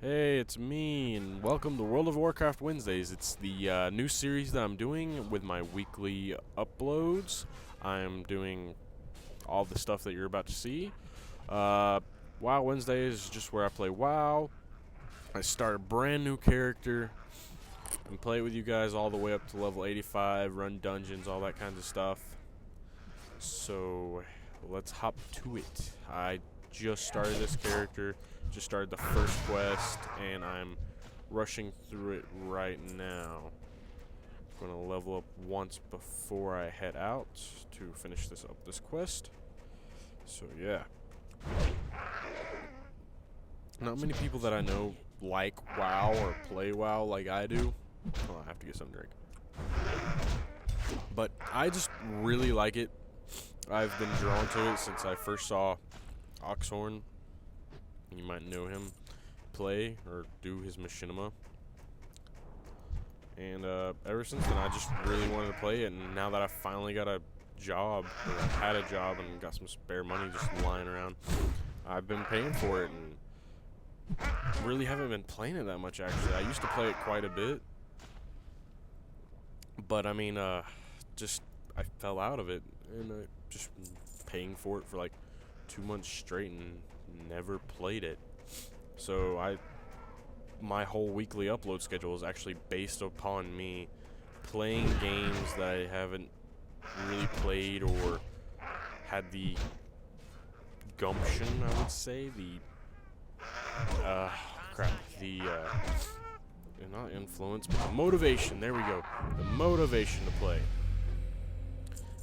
Hey, it's me, and welcome to World of Warcraft Wednesdays. It's the new series that I'm doing with my weekly uploads. I'm doing all the stuff that you're about to see. WoW Wednesdays is just where I play WoW. I start a brand new character and play with you guys all the way up to level 85, run dungeons, all that kinds of stuff. So, let's hop to it. I just started this character. Just started the first quest, and I'm rushing through it right now. I'm gonna level up once before I head out to finish this quest. So yeah. Not many people that I know like WoW or play WoW like I do. Oh, I have to get some drink. But I just really like it. I've been drawn to it since I first saw Oxhorn. You might know him play or do his machinima. And ever since then, I just really wanted to play it. And now that I finally got a job, or I had a job and got some spare money just lying around, I've been paying for it and really haven't been playing it that much, actually. I used to play it quite a bit. But, I mean, I fell out of it. And I just paying for it for like 2 months straight and never played it. So my whole weekly upload schedule is actually based upon me playing games that I haven't really played or had the gumption, I would say, not influence, but the motivation, there we go, the motivation to play.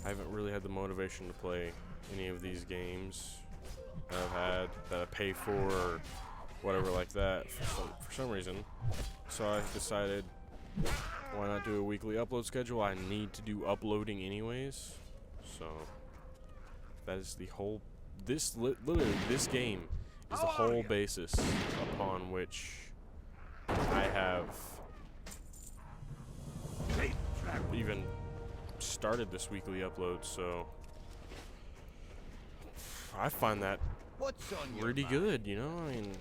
I haven't really had the motivation to play any of these games that I pay for or whatever like that for some reason. So I decided, why not do a weekly upload schedule? I need to do uploading anyways. So that is the whole, literally this game is the whole basis upon which I have even started this weekly upload. So I find that pretty good, you know. I mean,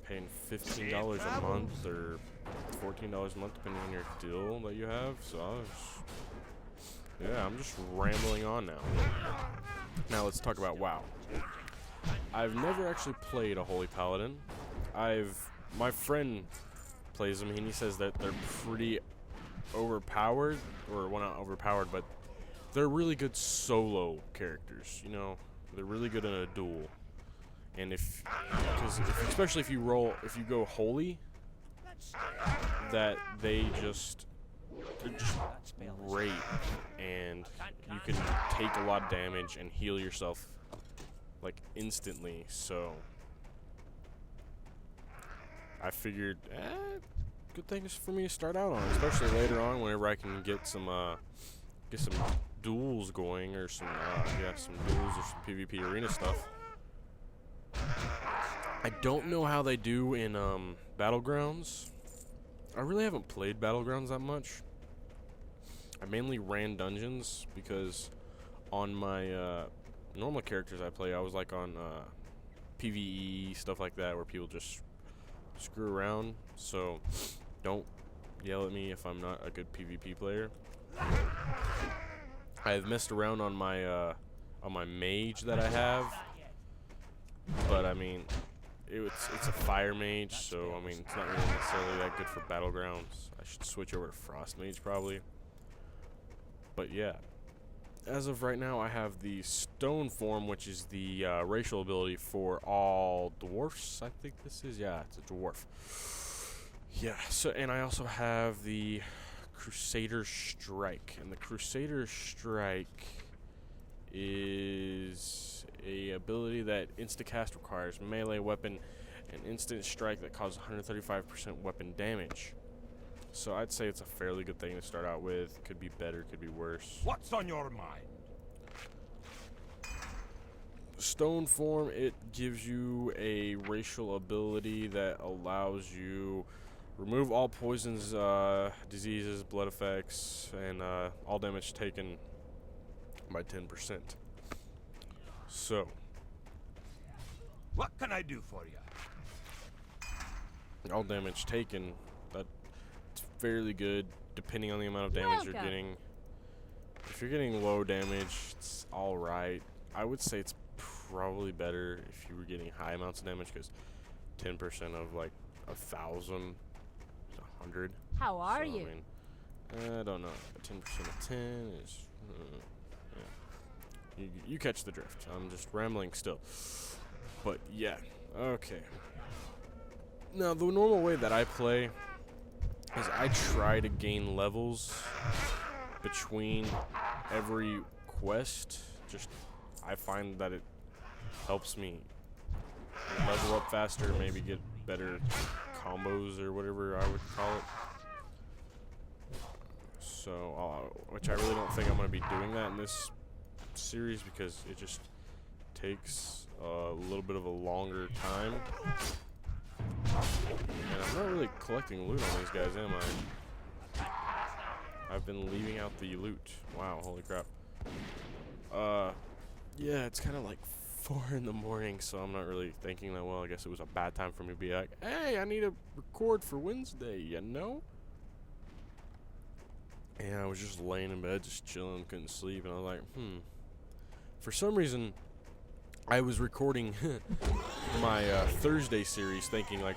paying $15 a month or $14 a month depending on your deal that you have. So I'm just rambling on now. Now let's talk about WoW. I've never actually played a Holy Paladin. My friend plays them, and he says that they're pretty overpowered, or well, not overpowered, but they're really good solo characters, you know. They're really good in a duel. And especially if you go holy, that they're just great, and you can take a lot of damage and heal yourself like instantly. So I figured, good things for me to start out on, especially later on whenever I can get some duels going, or some duels or some PvP arena stuff. I don't know how they do in Battlegrounds. I really haven't played Battlegrounds that much. I mainly ran dungeons because on my normal characters I play, I was like on PvE, stuff like that, where people just screw around. So don't yell at me if I'm not a good PvP player. I've messed around on my mage that I have, but I mean, it's a fire mage, so I mean, it's not really necessarily that good for Battlegrounds. I should switch over to frost mage probably. But yeah, as of right now, I have the stone form, which is the racial ability for all dwarfs. I think this is, yeah, it's a dwarf. Yeah. So, and I also have the Crusader Strike, and the Crusader Strike is a ability that instacast requires melee weapon and instant strike that causes 135% weapon damage. So I'd say it's a fairly good thing to start out with. Could be better, could be worse. What's on your mind? Stone form, it gives you a racial ability that allows you remove all poisons, diseases, blood effects, and all damage taken by 10%. So What can I do for you? all damage taken. That's fairly good, depending on the amount of damage you're getting. If you're getting low damage, it's alright. I would say it's probably better if you were getting high amounts of damage, because 10% of like 1,000 is 100. How are you? I mean, I don't know. 10% of 10 is. Yeah. You catch the drift. I'm just rambling still. But yeah. Okay. Now, the normal way that I play is I try to gain levels between every quest. Just, I find that it helps me level up faster, maybe get better combos or whatever I would call it. So, which I really don't think I'm going to be doing that in this series, because it just takes a little bit of a longer time. And I'm not really collecting loot on these guys, am I? I've been leaving out the loot. Wow, holy crap. Yeah, it's kind of like 4 in the morning, so I'm not really thinking that well. I guess it was a bad time for me to be like, hey, I need to record for Wednesday, you know? And I was just laying in bed, just chilling, couldn't sleep, and I was like, For some reason, I was recording my Thursday series thinking like,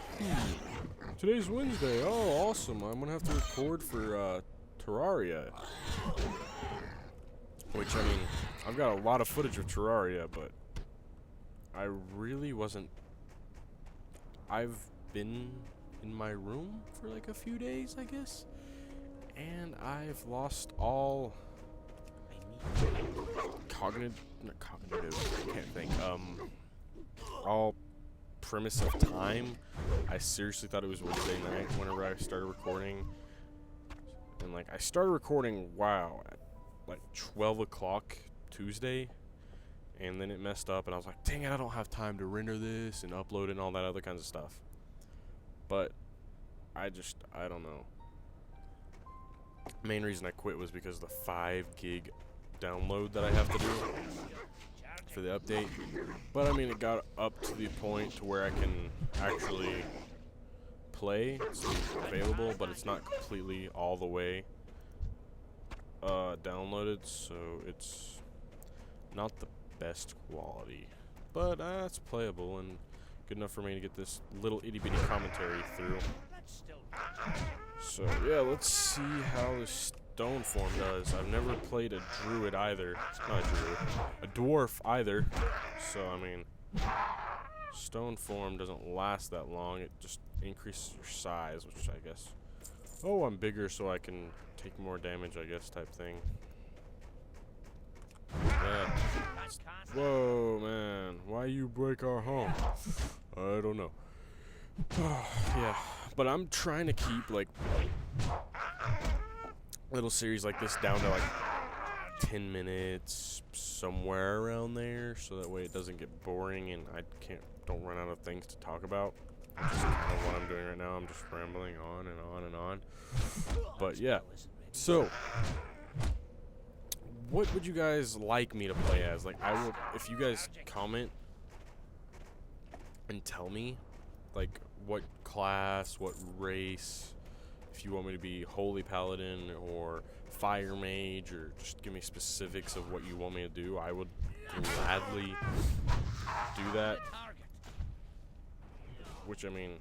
today's Wednesday, oh, awesome, I'm gonna have to record for Terraria. Which, I mean, I've got a lot of footage of Terraria, but I really wasn't. I've been in my room for like a few days, I guess, and I've lost all cognitive, I can't think, all premise of time. I seriously thought it was Wednesday night whenever I started recording, and like, I started recording WoW at like 12 o'clock Tuesday, and then it messed up, and I was like, dang it, I don't have time to render this and upload it and all that other kinds of stuff. But I don't know. Main reason I quit was because of the 5 gig download that I have to do for the update. But I mean, it got up to the point to where I can actually play. It's available, but it's not completely all the way downloaded, so it's not the best quality, but it's playable and good enough for me to get this little itty-bitty commentary through. So yeah, let's see how this stone form does. I've never played a druid either. Not a druid, a dwarf either. So I mean, stone form doesn't last that long. It just increases your size, which I guess. Oh, I'm bigger, so I can take more damage, I guess, type thing. Yeah. Whoa, man. Why you break our home? I don't know. Yeah. But I'm trying to keep, like, little series like this down to, like, 10 minutes, somewhere around there, so that way it doesn't get boring and I don't run out of things to talk about. Which is kind of what I'm doing right now. I'm just rambling on and on and on. But yeah. So, what would you guys like me to play as? Like, I will, if you guys comment and tell me, like, what class, what race, if you want me to be Holy Paladin or Fire Mage, or just give me specifics of what you want me to do, I would gladly do that. Which, I mean,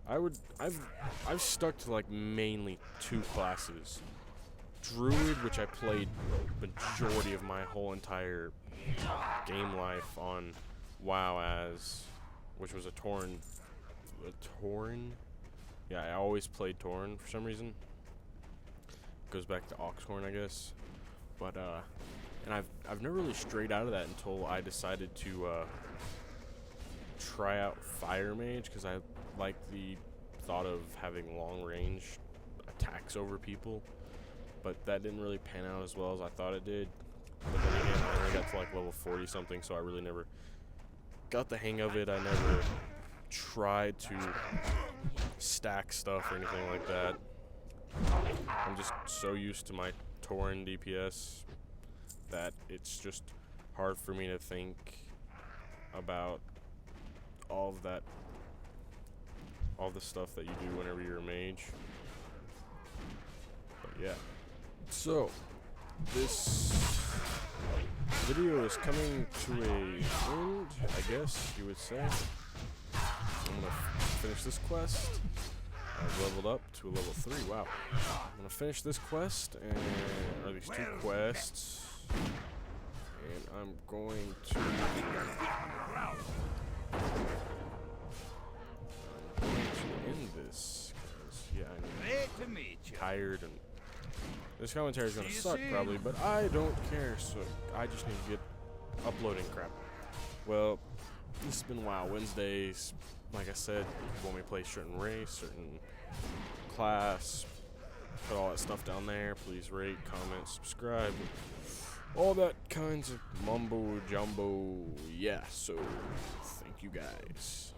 I've stuck to like mainly 2 classes. Druid, which I played majority of my whole entire game life on WoW as, which was a Tauren. Yeah, I always played Tauren for some reason. Goes back to Oxhorn, I guess. But and I've never really strayed out of that until I decided to try out Fire Mage, because I like the thought of having long range attacks over people, but that didn't really pan out as well as I thought it did. But then again, I only got to like level 40 something, so I really never got the hang of it. I never tried to stack stuff or anything like that. I'm just so used to my Tauren DPS that it's just hard for me to think about all of that all the stuff that you do whenever you're a mage. But yeah. So, this video is coming to an end, I guess you would say. I'm gonna finish this quest. I've leveled up to a level 3. Wow. I'm gonna finish this quest, or these 2 quests. And I'm going to end this. Because, yeah, I'm tired and this commentary is gonna suck probably, but I don't care, so I just need to get uploading crap. Well, this has been WoW Wednesdays. Like I said, when we play certain race, certain class, put all that stuff down there. Please rate, comment, subscribe, all that kinds of mumbo jumbo. Yeah, so thank you guys.